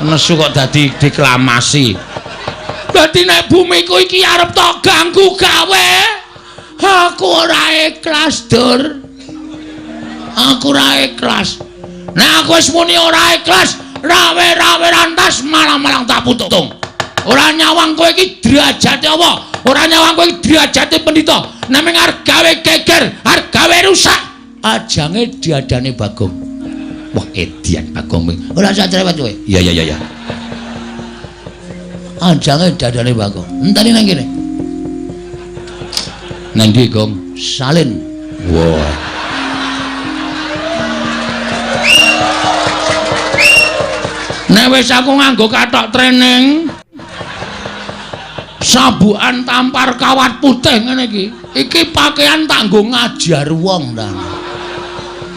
nesu kok dadi deklamasi. Dadi nek bumiku iki arep tok ganggu gawe. Aku ora ikhlas, Dur. Aku ora ikhlas. Nek aku wis muni ora ikhlas, rawe-rawe rantas malang-malang tak putung. Ora nyawang kowe iki derajate apa? Ora nyawang kowe iki derajate pendhita. Nek mung arep gawe geger, arep gawe rusak, ajange diadane Bagong. Wah, edian Bagong. Ora usah cerewet kowe. Iya. Ajange diadane Bagong. Enteni nang kene. Nang ndi, Gong? Salin. Wah. Nek wis aku nganggo kathok training sabukan tampar kawat putih ngene iki. Iki pakaian tak nggo ngajar wong ta.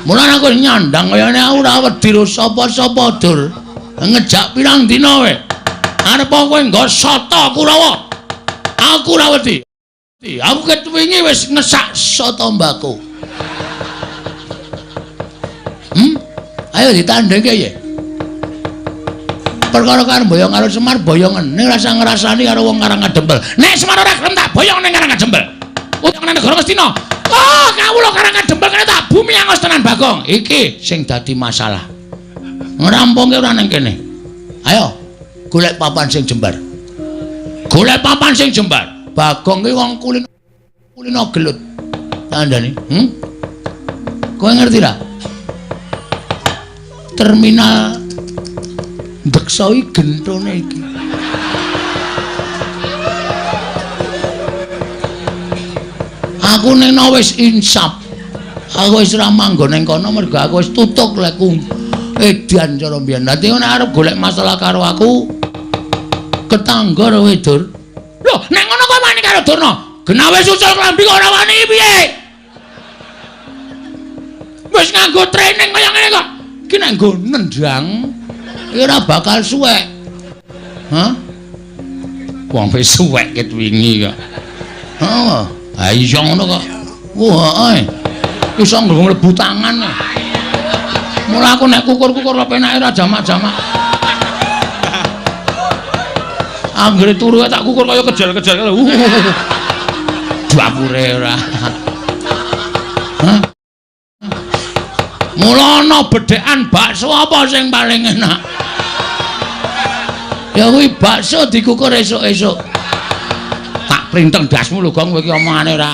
Mulane aku nyandang kaya ngene aku ora wedi sapa-sapa, Dur. Ngejak pirang dina wae. Arep kowe nggo soto Kurawa. Aku ora wedi. Aku ket wingi wis ngesak soto mbako. Ayo ditandheke ya. Perkara karo boyong karo Semar boyongen ning rasa ngrasani karo wong Karang Kadempel. Nek Semar ora gelem tak boyong ning Karang Kadempel. Utang nang negara Ngastina. Oh, kawula Karang Kadempel kene tak bumi angos tenan Bagong. Iki sing dadi masalah. Ngrampungke ora ning kene. Ayo, golek papan sing jembar. Golek papan sing jembar. Bagong ki wong kulino gelut. Tandane, Kowe ngerti ra? Terminal Deksoi gentone iki. Aku nena wis insap. Aku wis ora manggon ning kono mergo aku wis tutuk lekku edan cara mbiyen. Dadi nek arep golek masalah karo aku ketangga ora Dur. Lho, nek ngono kok wani karo Durna? Genah wis ucul klambi kok ora wani piye? Wis nganggo training kaya ngene kok. Iki nek nggo nendang ora bakal suwek. Hah? Wong wis suwek ket wingi kok. Oh, ha iya ngono kok. Wah, iso mlebu tangan. Mula aku nek kukur-kukur penake ra jamak-jamak. Anggere turu tak kukur kaya kejel-kejel. Dapure ora. Hah? Mula ana bedhekan bakso apa sing paling enak? Ya kuwi bakso dikukur esuk-esuk. Tak printeng dasmu lho, Gong, kowe iki omongane ora